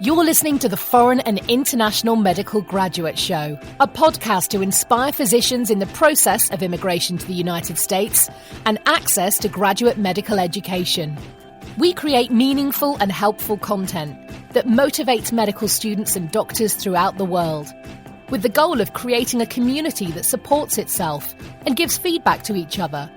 You're listening to the Foreign and International Medical Graduate Show, a podcast to inspire physicians in the process of immigration to the United States and access to graduate medical education. We create meaningful and helpful content that motivates medical students and doctors throughout the world, with the goal of creating a community that supports itself and gives feedback to each other,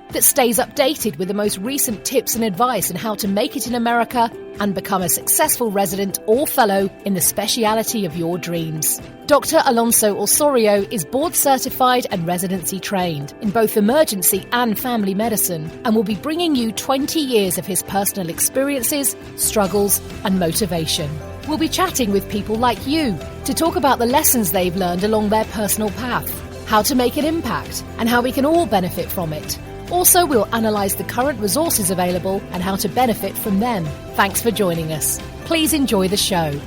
that stays updated with the most recent tips and advice on how to make it in America and become a successful resident or fellow in the speciality of your dreams. Dr. Alonso Osorio is board certified and residency trained in both emergency and family medicine and will be bringing you 20 years of his personal experiences, struggles, and motivation. We'll be chatting with people like you to talk about the lessons they've learned along their personal path, how to make an impact, and how we can all benefit from it. Also, we'll analyse the current resources available and how to benefit from them. Thanks for joining us. Please enjoy the show.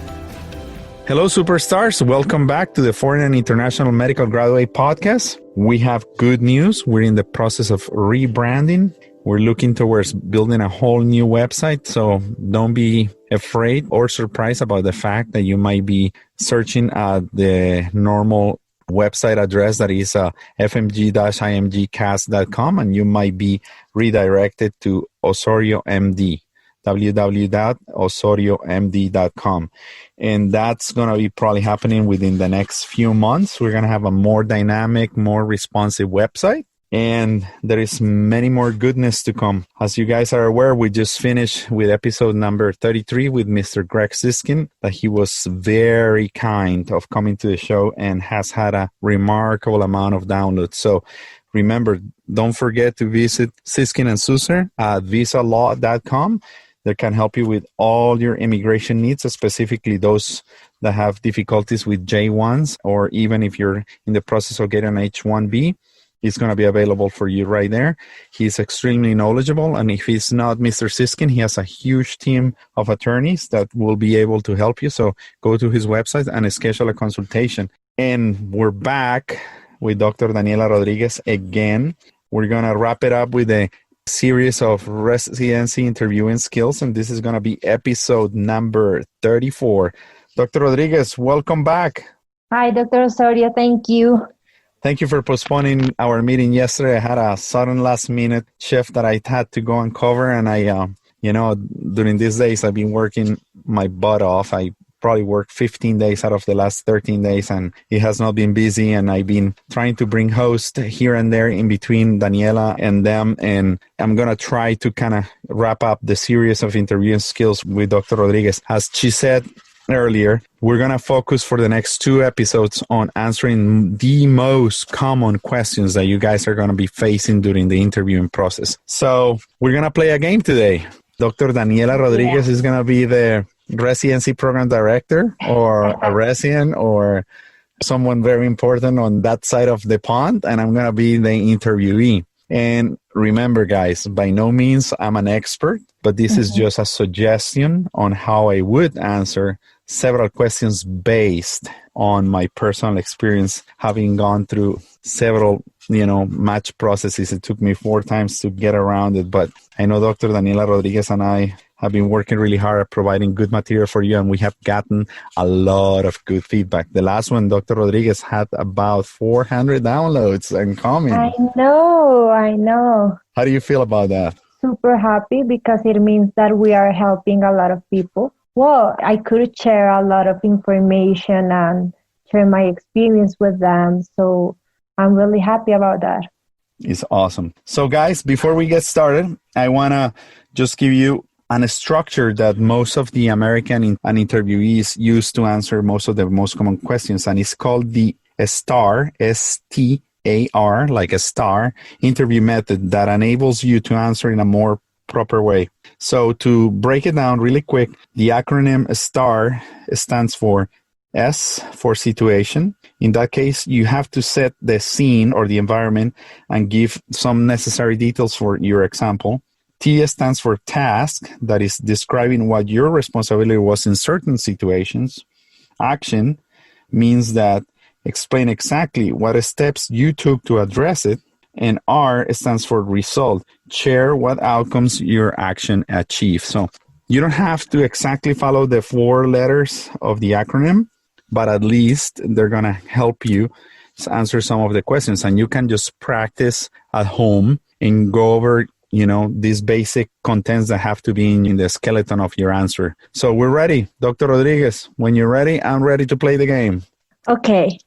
Hello, superstars. Welcome back to the Foreign and International Medical Graduate Podcast. We have good news. We're in the process of rebranding. We're looking towards building a whole new website, so don't be afraid or surprised about the fact that you might be searching at the normal website address that is fmg-imgcast.com, and you might be redirected to Osorio MD, www.osoriomd.com. And that's going to be probably happening within the next few months. We're going to have a more dynamic, more responsive website. And there is many more goodness to come. As you guys are aware, we just finished with episode number 33 with Mr. Greg Siskin, that he was very kind of coming to the show and has had a remarkable amount of downloads. So remember, don't forget to visit Siskin and Susser at visalaw.com. They can help you with all your immigration needs, specifically those that have difficulties with J1s, or even if you're in the process of getting an H1B. He's going to be available for you right there. He's extremely knowledgeable. And if he's not Mr. Siskin, he has a huge team of attorneys that will be able to help you. So go to his website and schedule a consultation. And we're back with Dr. Daniela Rodriguez again. We're going to wrap it up with a series of residency interviewing skills. And this is going to be episode number 34. Dr. Rodriguez, welcome back. Hi, Dr. Osorio. Thank you. Thank you for postponing our meeting yesterday. I had a sudden last-minute shift that I had to go and cover, and during these days, I've been working my butt off. I probably worked 15 days out of the last 13 days, and it has not been busy, and I've been trying to bring hosts here and there in between Daniela and them, and I'm going to try to kind of wrap up the series of interviewing skills with Dr. Rodriguez. As she said earlier, we're going to focus for the next 2 episodes on answering the most common questions that you guys are going to be facing during the interviewing process. So we're going to play a game today. Dr. Daniela Rodriguez is going to be the residency program director, or a resident, or someone very important on that side of the pond, and I'm going to be the interviewee. And remember, guys, by no means I'm an expert, but this is just a suggestion on how I would answer several questions based on my personal experience, having gone through several, match processes. It took me 4 times to get around it, but I know Dr. Daniela Rodriguez and I have been working really hard at providing good material for you, and we have gotten a lot of good feedback. The last one, Dr. Rodriguez, had about 400 downloads and comments. I know. How do you feel about that? Super happy, because it means that we are helping a lot of people. Well, I could share a lot of information and share my experience with them. So I'm really happy about that. It's awesome. So guys, before we get started, I want to just give you a structure that most of the American interviewees use to answer most of the most common questions. And it's called the STAR, STAR, like a star interview method that enables you to answer in a more proper way. So to break it down really quick, the acronym STAR stands for S for situation. In that case, you have to set the scene or the environment and give some necessary details for your example. T stands for task, that is describing what your responsibility was in certain situations. Action means that explain exactly what steps you took to address it. And R stands for result. Share what outcomes your action achieved. So You don't have to exactly follow the 4 letters of the acronym, but at least they're going to help you answer some of the questions, and you can just practice at home and go over, these basic contents that have to be in the skeleton of your answer. So we're ready. Dr. Rodriguez, when you're ready, I'm ready to play the game. Okay.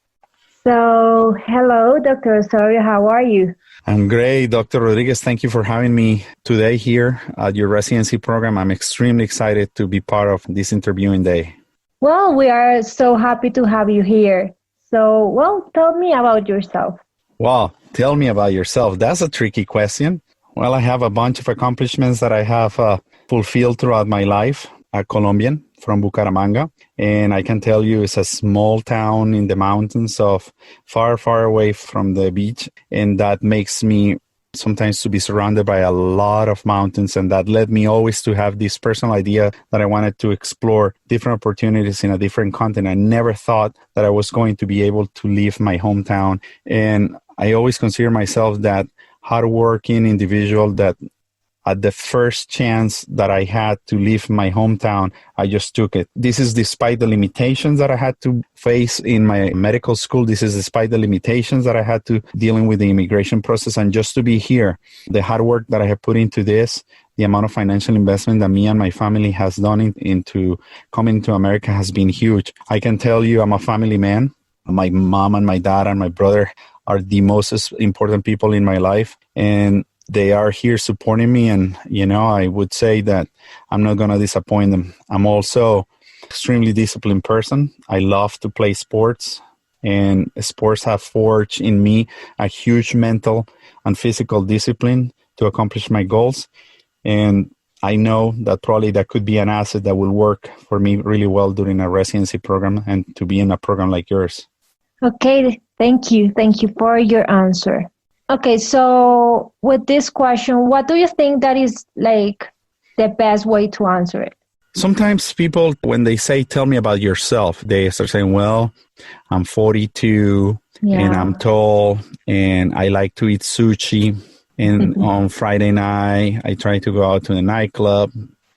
So, hello, Dr. Osorio. How are you? I'm great, Dr. Rodriguez. Thank you for having me today here at your residency program. I'm extremely excited to be part of this interviewing day. Well, we are so happy to have you here. So, tell me about yourself. Wow, tell me about yourself. That's a tricky question. Well, I have a bunch of accomplishments that I have fulfilled throughout my life. A Colombian from Bucaramanga, and I can tell you it's a small town in the mountains of far, far away from the beach, and that makes me sometimes to be surrounded by a lot of mountains, and that led me always to have this personal idea that I wanted to explore different opportunities in a different continent. I never thought that I was going to be able to leave my hometown, and I always consider myself that hardworking individual that at the first chance that I had to leave my hometown, I just took it. This is despite the limitations that I had to face in my medical school. This is despite the limitations that I had to dealing with the immigration process. And just to be here, the hard work that I have put into this, the amount of financial investment that me and my family has done into coming to America has been huge. I can tell you I'm a family man. My mom and my dad and my brother are the most important people in my life. And they are here supporting me, and I would say that I'm not going to disappoint them. I'm also extremely disciplined person. I love to play sports, and sports have forged in me a huge mental and physical discipline to accomplish my goals. And I know that probably that could be an asset that will work for me really well during a residency program and to be in a program like yours. Okay, thank you. Thank you for your answer. Okay, so with this question, what do you think that is like the best way to answer it? Sometimes people, when they say, tell me about yourself, they start saying, well, I'm 42 and I'm tall and I like to eat sushi. And on Friday night, I try to go out to the nightclub.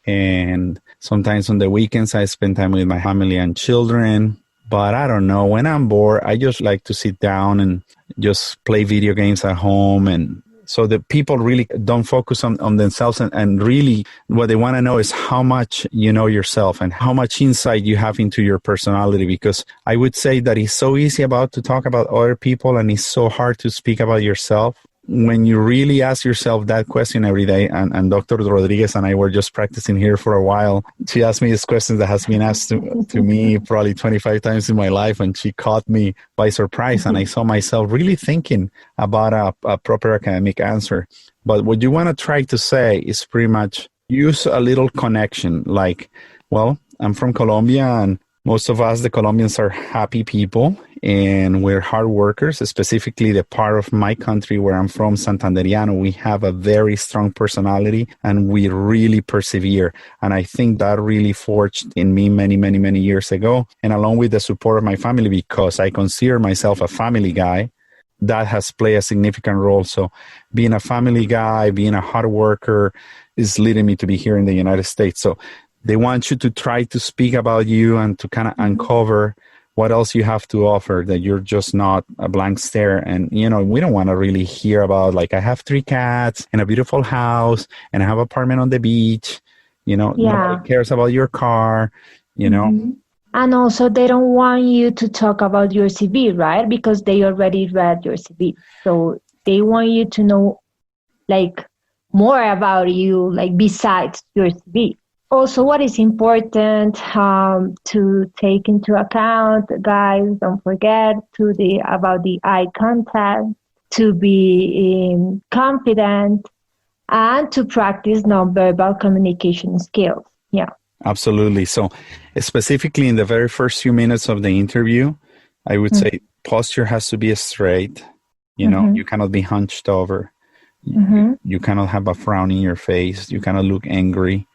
And sometimes on the weekends, I spend time with my family and children. But I don't know, when I'm bored, I just like to sit down and just play video games at home. And so the people really don't focus on themselves. And really what they want to know is how much you know yourself and how much insight you have into your personality. Because I would say that it's so easy to talk about other people and it's so hard to speak about yourself. When you really ask yourself that question every day, and Dr. Rodriguez and I were just practicing here for a while, she asked me this question that has been asked to me probably 25 times in my life, and she caught me by surprise, and I saw myself really thinking about a proper academic answer. But what you want to try to say is pretty much use a little connection, like, well, I'm from Colombia, and most of us, the Colombians, are happy people, and we're hard workers. Specifically, the part of my country where I'm from, Santanderiano, we have a very strong personality, and we really persevere. And I think that really forged in me many, many, many years ago. And along with the support of my family, because I consider myself a family guy, that has played a significant role. So being a family guy, being a hard worker is leading me to be here in the United States. So they want you to try to speak about you and to kind of uncover what else you have to offer, that you're just not a blank stare. And, we don't want to really hear about, like, I have 3 cats and a beautiful house and I have an apartment on the beach. Nobody cares about your car, And also they don't want you to talk about your CV, right? Because they already read your CV. So they want you to know, like, more about you, like, besides your CV. Also, what is important to take into account, guys, don't forget about the eye contact, to be confident, and to practice nonverbal communication skills. Yeah. Absolutely. So specifically in the very first few minutes of the interview, I would say posture has to be straight. You cannot be hunched over. You cannot have a frown in your face. You cannot look angry.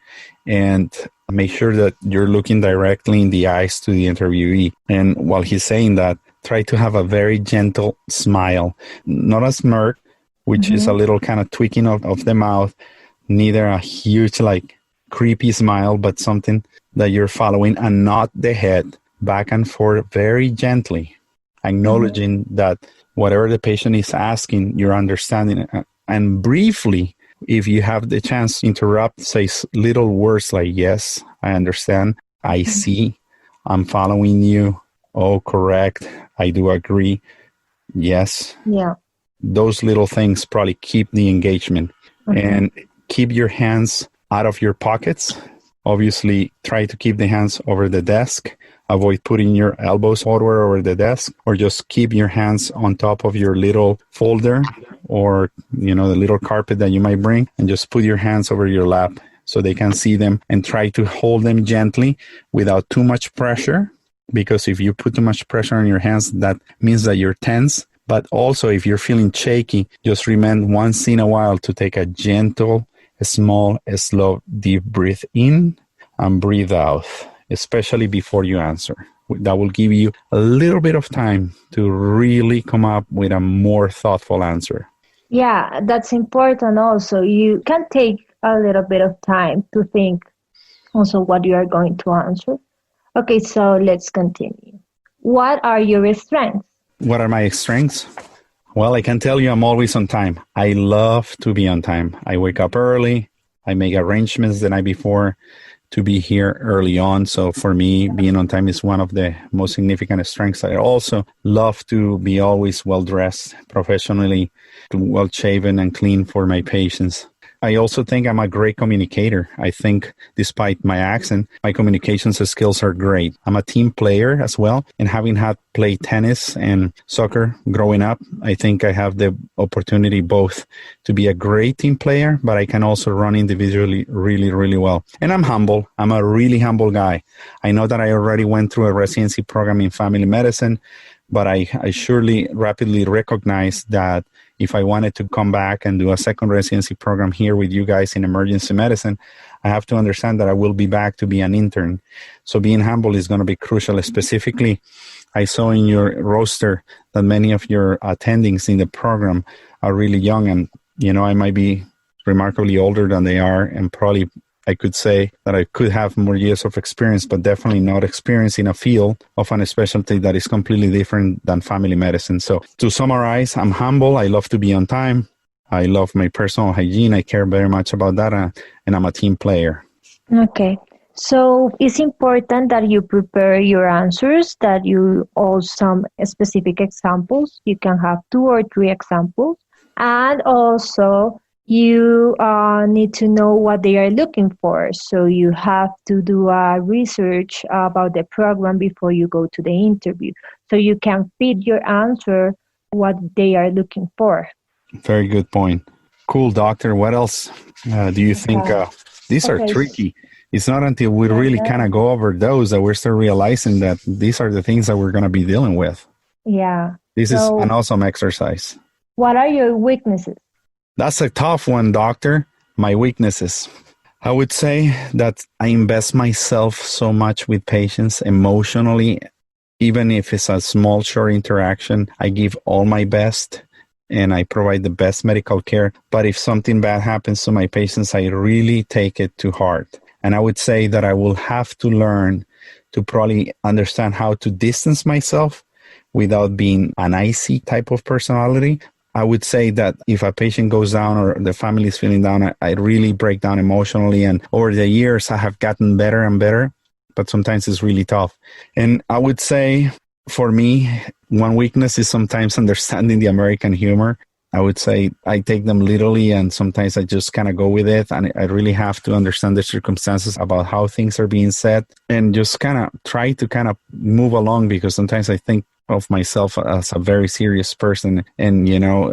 And make sure that you're looking directly in the eyes to the interviewee. And while he's saying that, try to have a very gentle smile, not a smirk, which is a little kind of tweaking of the mouth, neither a huge, like, creepy smile, but something that you're following, and nod the head back and forth very gently, acknowledging that whatever the patient is asking, you're understanding it. And briefly, if you have the chance, interrupt, say little words like, yes, I understand, I see, I'm following you, oh, correct, I do agree, yes. Yeah. Those little things probably keep the engagement. And keep your hands out of your pockets. Obviously, try to keep the hands over the desk. Avoid putting your elbows forward over the desk, or just keep your hands on top of your little folder or, the little carpet that you might bring, and just put your hands over your lap so they can see them, and try to hold them gently without too much pressure. Because if you put too much pressure on your hands, that means that you're tense. But also, if you're feeling shaky, just remember once in a while to take a gentle, small, slow, deep breath in and breathe out, especially before you answer. That will give you a little bit of time to really come up with a more thoughtful answer. Yeah, that's important also. You can take a little bit of time to think also what you are going to answer. Okay, so let's continue. What are your strengths? What are my strengths? Well, I can tell you I'm always on time. I love to be on time. I wake up early. I make arrangements the night before to be here early on. So for me, being on time is one of the most significant strengths. I also love to be always well-dressed, professionally, well-shaven and clean for my patients. I also think I'm a great communicator. I think despite my accent, my communications skills are great. I'm a team player as well. And having had played tennis and soccer growing up, I think I have the opportunity both to be a great team player, but I can also run individually really, really well. And I'm humble. I'm a really humble guy. I know that I already went through a residency program in family medicine, but I surely rapidly recognized that if I wanted to come back and do a second residency program here with you guys in emergency medicine, I have to understand that I will be back to be an intern. So being humble is going to be crucial. Specifically, I saw in your roster that many of your attendings in the program are really young, and, I might be remarkably older than they are, and probably I could say that I could have more years of experience, but definitely not experience in a field of a specialty that is completely different than family medicine. So to summarize, I'm humble. I love to be on time. I love my personal hygiene. I care very much about that. And I'm a team player. Okay. So it's important that you prepare your answers, that you also some specific examples. You can have 2 or 3 examples. And also, you need to know what they are looking for. So you have to do a research about the program before you go to the interview. So you can fit your answer what they are looking for. Very good point. Cool, doctor. What else do you think? These are tricky. It's not until we really kind of go over those that we're still realizing that these are the things that we're going to be dealing with. Yeah. This is an awesome exercise. What are your weaknesses? That's a tough one, doctor. My weaknesses. I would say that I invest myself so much with patients emotionally. Even if it's a small, short interaction, I give all my best and I provide the best medical care. But if something bad happens to my patients, I really take it to heart. And I would say that I will have to learn to probably understand how to distance myself without being an icy type of personality. I would say that if a patient goes down or the family is feeling down, I really break down emotionally. And over the years, I have gotten better and better, but sometimes it's really tough. And I would say for me, one weakness is sometimes understanding the American humor. I would say I take them literally, and sometimes I just kind of go with it. And I really have to understand the circumstances about how things are being said and just kind of try to kind of move along, because sometimes I think of myself as a very serious person. And,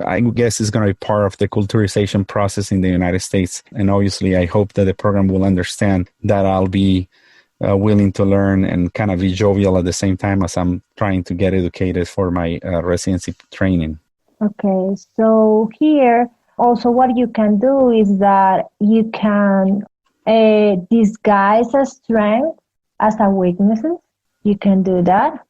I guess it's going to be part of the culturization process in the United States. And obviously, I hope that the program will understand that I'll be willing to learn and kind of be jovial at the same time as I'm trying to get educated for my residency training. Okay, so here also what you can do is that you can disguise a strength as a weakness. You can do that.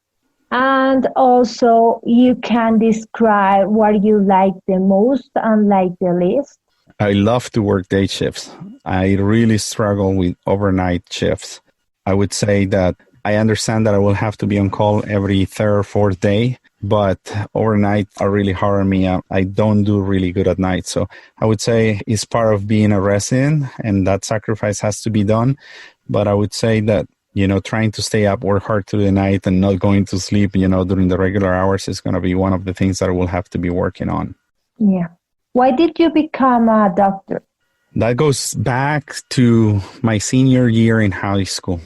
And also you can describe what you like the most and like the least. I love to work day shifts. I really struggle with overnight shifts. I would say that I understand that I will have to be on call every third or fourth day, but overnight are really hard on me. I don't do really good at night. So I would say it's part of being a resident, and that sacrifice has to be done. But I would say that, trying to stay up, work hard through the night and not going to sleep, during the regular hours is going to be one of the things that I will have to be working on. Yeah. Why did you become a doctor? That goes back to my senior year in high school.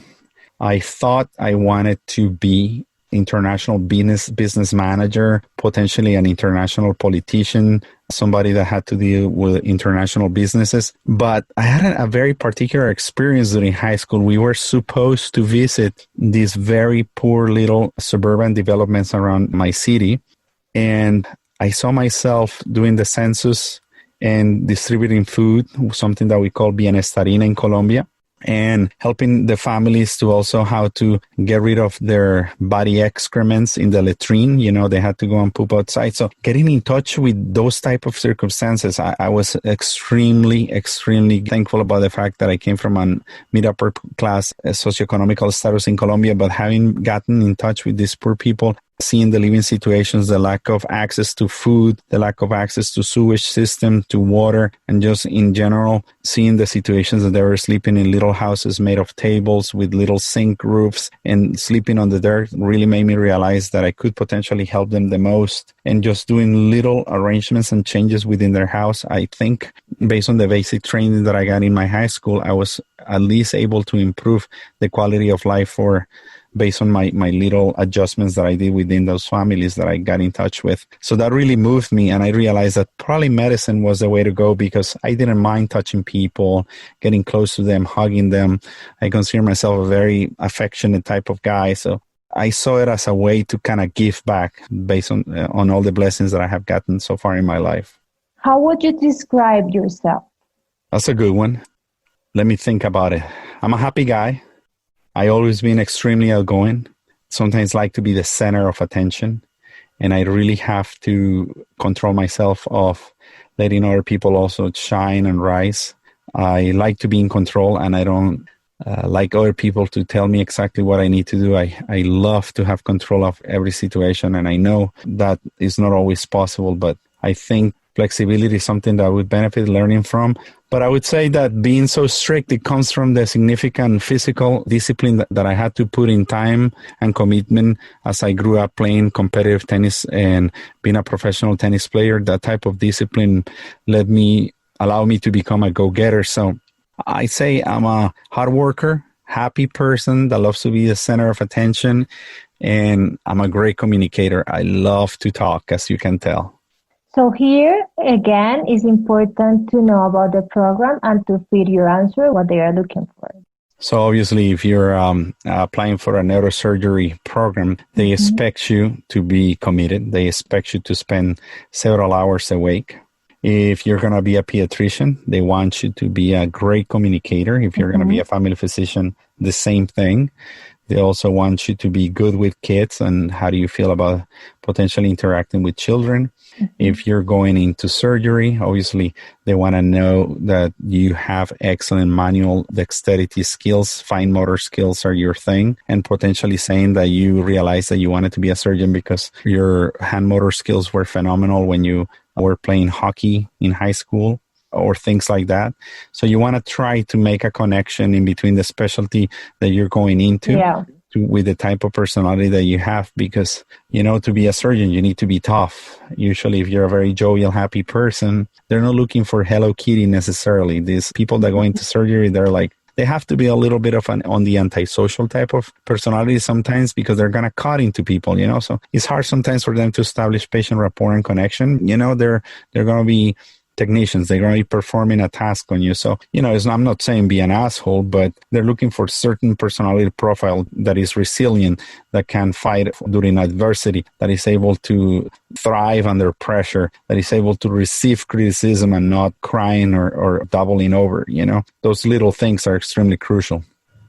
I thought I wanted to be international business manager, potentially an international politician, somebody that had to deal with international businesses. But I had a very particular experience during high school. We were supposed to visit these very poor little suburban developments around my city. And I saw myself doing the census and distributing food, something that we call bienestarina in Colombia, and helping the families to also how to get rid of their body excrements in the latrine. They had to go and poop outside. So getting in touch with those type of circumstances, I was extremely, extremely thankful about the fact that I came from a mid-upper class socioeconomical status in Colombia, but having gotten in touch with these poor people, seeing the living situations, the lack of access to food, the lack of access to sewage system, to water, and just in general, seeing the situations that they were sleeping in little houses made of tables with little zinc roofs and sleeping on the dirt really made me realize that I could potentially help them the most. And just doing little arrangements and changes within their house, I think based on the basic training that I got in my high school, I was at least able to improve the quality of life based on my little adjustments that I did within those families that I got in touch with. So that really moved me, and I realized that probably medicine was the way to go because I didn't mind touching people, getting close to them, hugging them. I consider myself a very affectionate type of guy, so I saw it as a way to kind of give back based on all the blessings that I have gotten so far in my life. How would you describe yourself? That's a good one. Let me think about it. I'm a happy guy. I always been extremely outgoing, sometimes like to be the center of attention, and I really have to control myself of letting other people also shine and rise. I like to be in control, and I don't like other people to tell me exactly what I need to do. I love to have control of every situation, and I know that is not always possible, but I think flexibility is something that I would benefit learning from. But I would say that being so strict, it comes from the significant physical discipline that I had to put in time and commitment as I grew up playing competitive tennis and being a professional tennis player. That type of discipline allowed me to become a go-getter. So I say I'm a hard worker, happy person that loves to be the center of attention, and I'm a great communicator. I love to talk, as you can tell. So here, again, it's important to know about the program and to fit your answer what they are looking for. So obviously, if you're applying for a neurosurgery program, they expect you to be committed. They expect you to spend several hours awake. If you're going to be a pediatrician, they want you to be a great communicator. If you're going to be a family physician, the same thing. They also want you to be good with kids and how do you feel about potentially interacting with children. If you're going into surgery, obviously they want to know that you have excellent manual dexterity skills, fine motor skills are your thing, and potentially saying that you realize that you wanted to be a surgeon because your hand motor skills were phenomenal when you were playing hockey in high school or things like that. So you want to try to make a connection in between the specialty that you're going into with the type of personality that you have, because, to be a surgeon, you need to be tough. Usually, if you're a very jovial, happy person, they're not looking for Hello Kitty necessarily. These people that go into surgery, they have to be a little bit of on the antisocial type of personality sometimes because they're going to cut into people, So it's hard sometimes for them to establish patient rapport and connection. They're going to be technicians. They're going to be performing a task on you. So, I'm not saying be an asshole, but they're looking for certain personality profile that is resilient, that can fight during adversity, that is able to thrive under pressure, that is able to receive criticism and not crying or doubling over, Those little things are extremely crucial.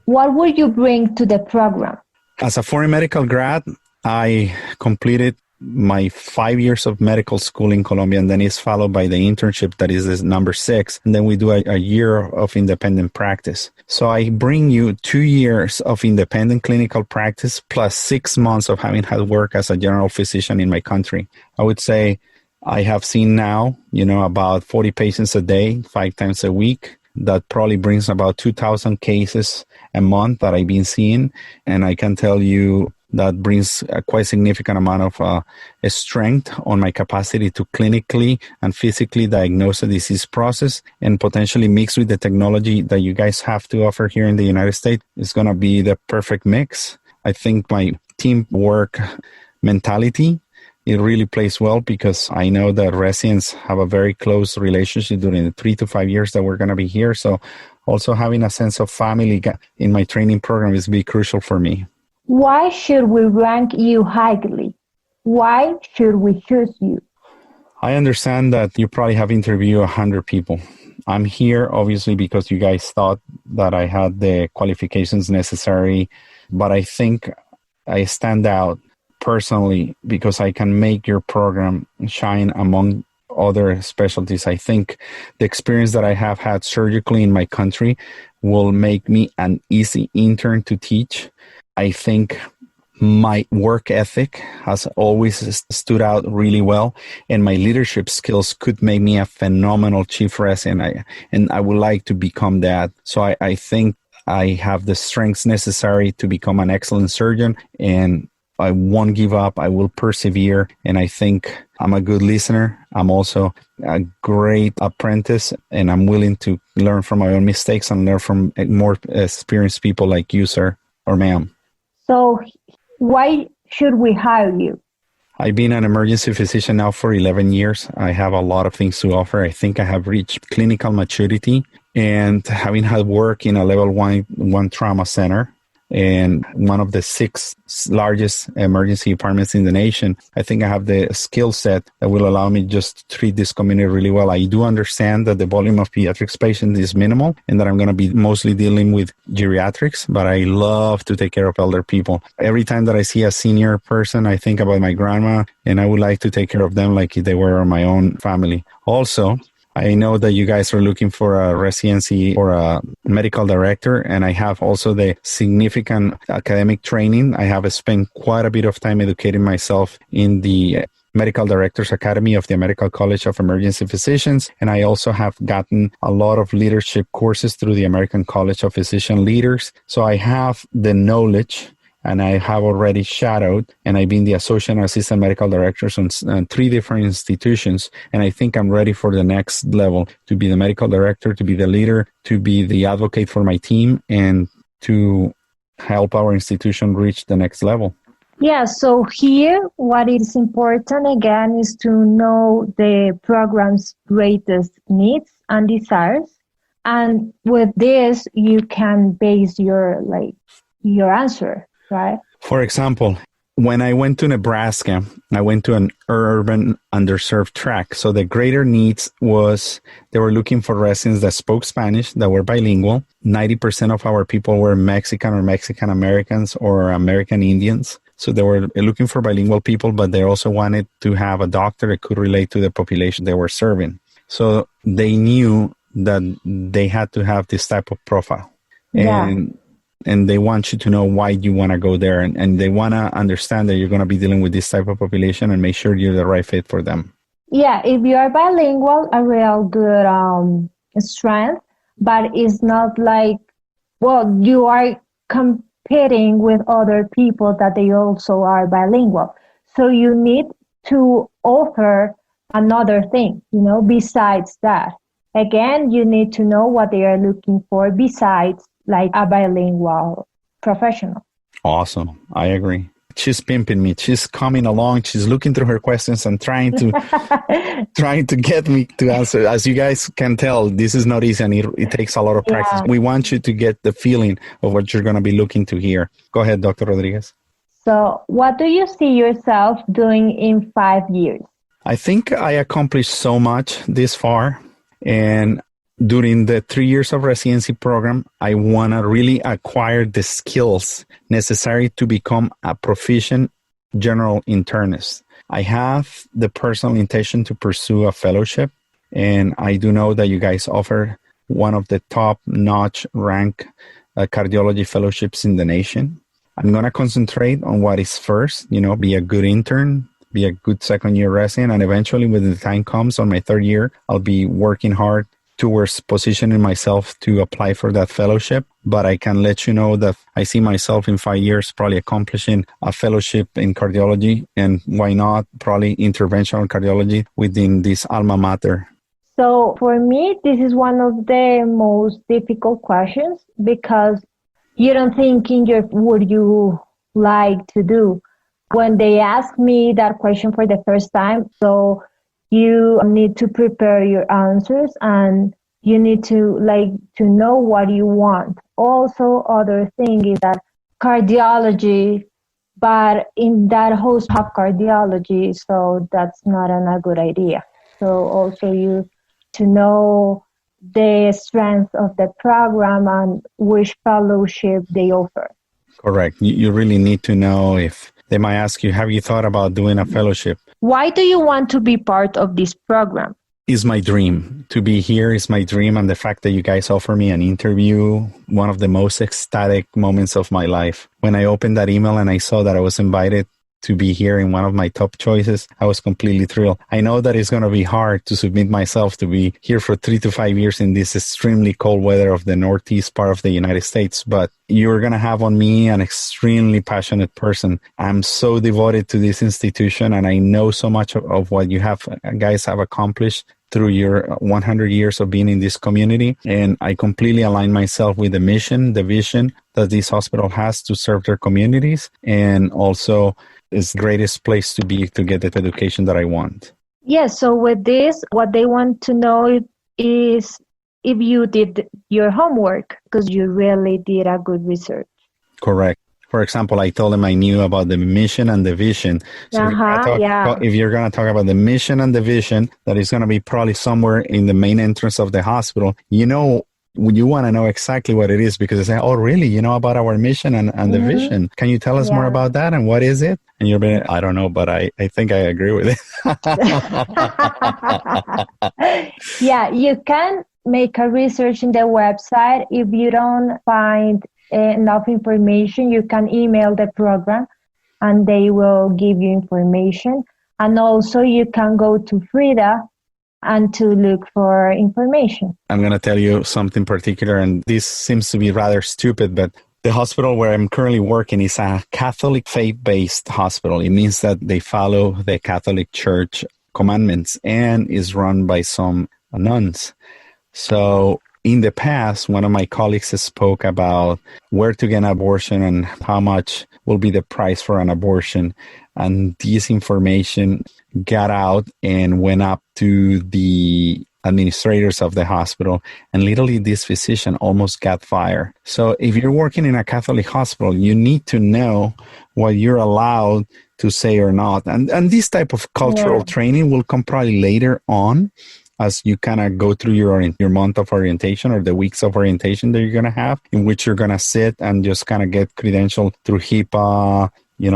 What would you bring to the program? As a foreign medical grad, I completed my 5 years of medical school in Colombia, and then it's followed by the internship that is this number 6. And then we do a year of independent practice. So I bring you 2 years of independent clinical practice plus 6 months of having had work as a general physician in my country. I would say I have seen now, about 40 patients a day, 5 times a week. That probably brings about 2,000 cases a month that I've been seeing. And I can tell you that brings a quite significant amount of a strength on my capacity to clinically and physically diagnose a disease process, and potentially mix with the technology that you guys have to offer here in the United States. It's going to be the perfect mix. I think my teamwork mentality, it really plays well, because I know that residents have a very close relationship during the 3 to 5 years that we're going to be here. So also having a sense of family in my training program is be crucial for me. Why should we rank you highly? Why should we choose you? I understand that you probably have interviewed 100 people. I'm here obviously because you guys thought that I had the qualifications necessary, but I think I stand out personally because I can make your program shine among other specialties. I think the experience that I have had surgically in my country will make me an easy intern to teach. I think my work ethic has always stood out really well, and my leadership skills could make me a phenomenal chief resident, and I would like to become that. So I think I have the strengths necessary to become an excellent surgeon, and I won't give up. I will persevere, and I think I'm a good listener. I'm also a great apprentice, and I'm willing to learn from my own mistakes and learn from more experienced people like you, sir, or ma'am. So why should we hire you? I've been an emergency physician now for 11 years. I have a lot of things to offer. I think I have reached clinical maturity, and having had work in a level 1 trauma center and one of the 6 largest emergency departments in the nation, I think I have the skill set that will allow me just to treat this community really well. I do understand that the volume of pediatrics patients is minimal and that I'm going to be mostly dealing with geriatrics, but I love to take care of elder people. Every time that I see a senior person, I think about my grandma, and I would like to take care of them like if they were my own family. Also, I know that you guys are looking for a residency or a medical director, and I have also the significant academic training. I have spent quite a bit of time educating myself in the Medical Directors Academy of the American College of Emergency Physicians, and I also have gotten a lot of leadership courses through the American College of Physician Leaders. So I have the knowledge, and I have already shadowed, and I've been the associate and assistant medical directors on 3 different institutions. And I think I'm ready for the next level, to be the medical director, to be the leader, to be the advocate for my team, and to help our institution reach the next level. Yeah, so here what is important again is to know the program's greatest needs and desires. And with this, you can base your answer. Right. For example, when I went to Nebraska, I went to an urban underserved tract. So the greater needs was they were looking for residents that spoke Spanish, that were bilingual. 90% of our people were Mexican or Mexican Americans or American Indians. So they were looking for bilingual people, but they also wanted to have a doctor that could relate to the population they were serving. So they knew that they had to have this type of profile. Yeah. And they want you to know why you want to go there. And they want to understand that you're going to be dealing with this type of population and make sure you're the right fit for them. Yeah, if you are bilingual, a real good strength, but it's not like, you are competing with other people that they also are bilingual. So you need to offer another thing, besides that. Again, you need to know what they are looking for besides like a bilingual professional. Awesome. I agree. She's pimping me. She's coming along. She's looking through her questions and trying to get me to answer. As you guys can tell, this is not easy, and it takes a lot of practice. We want you to get the feeling of what you're going to be looking to hear. Go ahead, Dr. Rodriguez. So what do you see yourself doing in 5 years? I think I accomplished so much this far, and during the 3 years of residency program, I want to really acquire the skills necessary to become a proficient general internist. I have the personal intention to pursue a fellowship, and I do know that you guys offer one of the top-notch rank cardiology fellowships in the nation. I'm going to concentrate on what is first, be a good intern, be a good second-year resident, and eventually when the time comes on my third year, I'll be working hard towards positioning myself to apply for that fellowship. But I can let you know that I see myself in 5 years probably accomplishing a fellowship in cardiology, and why not probably interventional cardiology within this alma mater. So for me, this is one of the most difficult questions because you don't think in your would you like to do. When they ask me that question for the first time, so you need to prepare your answers and you need to know what you want. Also, other thing is that cardiology, but in that host have cardiology, so that's not a good idea. So also you to know the strength of the program and which fellowship they offer. Correct. You really need to know if they might ask you, have you thought about doing a fellowship? Why do you want to be part of this program? Is my dream. To be here is my dream, and the fact that you guys offer me an interview, one of the most ecstatic moments of my life. When I opened that email and I saw that I was invited to be here in one of my top choices, I was completely thrilled. I know that it's going to be hard to submit myself to be here for 3 to 5 years in this extremely cold weather of the northeast part of the United States, but you're going to have on me an extremely passionate person. I'm so devoted to this institution, and I know so much of what you guys have accomplished through your 100 years of being in this community. And I completely align myself with the mission, the vision that this hospital has to serve their communities, and also is the greatest place to be to get the education that I want. Yes, so with this, what they want to know is if you did your homework, because you really did a good research. Correct. For example, I told them I knew about the mission and the vision. So if you're going to talk about the mission and the vision, that is going to be probably somewhere in the main entrance of the hospital, you want to know exactly what it is, because they say, oh, really? You know about our mission and the vision. Can you tell us more about that? And what is it? And you'll be, I don't know, but I think I agree with it. Yeah, you can make a research in the website. If you don't find enough information, you can email the program and they will give you information. And also you can go to Frida and to look for information. I'm going to tell you something particular, and this seems to be rather stupid, but the hospital where I'm currently working is a Catholic faith-based hospital. It means that they follow the Catholic Church commandments and is run by some nuns. So in the past, one of my colleagues spoke about where to get an abortion and how much will be the price for an abortion. And this information got out and went up to the administrators of the hospital, and literally this physician almost got fired. So if you're working in a Catholic hospital, you need to know what you're allowed to say or not. And this type of cultural training will come probably later on as you kind of go through your month of orientation or the weeks of orientation that you're going to have, in which you're going to sit and just kind of get credentialed through HIPAA,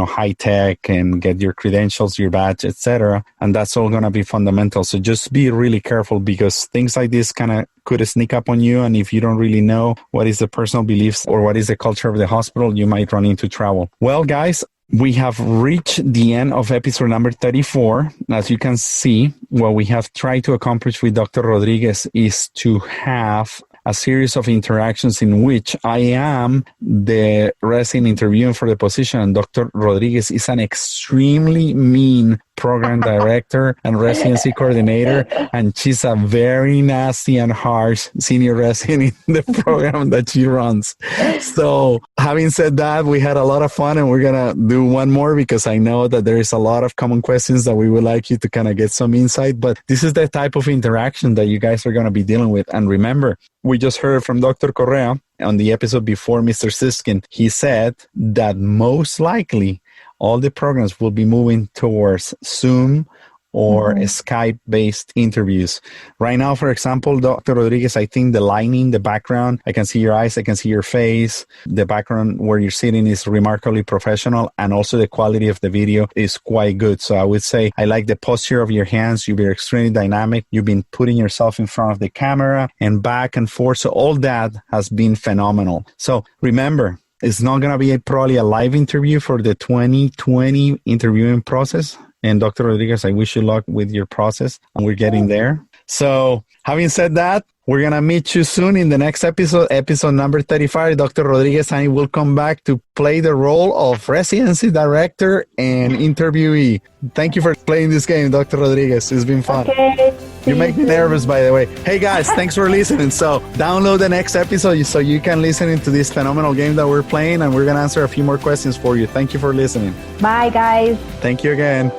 high tech, and get your credentials, your badge, etc. And that's all going to be fundamental. So just be really careful, because things like this kind of could sneak up on you. And if you don't really know what is the personal beliefs or what is the culture of the hospital, you might run into trouble. Well, guys, we have reached the end of episode number 34. As you can see, what we have tried to accomplish with Dr. Rodriguez is to have a series of interactions in which I am the resident interviewing for the position, and Dr. Rodriguez is an extremely mean program director and residency coordinator, and she's a very nasty and harsh senior resident in the program that she runs. So having said that, we had a lot of fun, and we're going to do one more, because I know that there is a lot of common questions that we would like you to kind of get some insight, but this is the type of interaction that you guys are going to be dealing with. And remember, we just heard from Dr. Correa on the episode before Mr. Siskin. He said that most likely all the programs will be moving towards Zoom or Skype-based interviews. Right now, for example, Dr. Rodriguez, I think the lighting, the background, I can see your eyes, I can see your face. The background where you're sitting is remarkably professional, and also the quality of the video is quite good. So I would say I like the posture of your hands. You've been extremely dynamic. You've been putting yourself in front of the camera and back and forth. So all that has been phenomenal. So remember, it's not going to be probably a live interview for the 2020 interviewing process. And Dr. Rodriguez, I wish you luck with your process, and we're getting there. So having said that, we're going to meet you soon in the next episode number 35. Dr. Rodriguez and I will come back to play the role of residency director and interviewee. Thank you for playing this game, Dr. Rodriguez. It's been fun. Okay. You make me nervous, by the way. Hey, guys, thanks for listening. So download the next episode so you can listen into this phenomenal game that we're playing, and we're going to answer a few more questions for you. Thank you for listening. Bye, guys. Thank you again.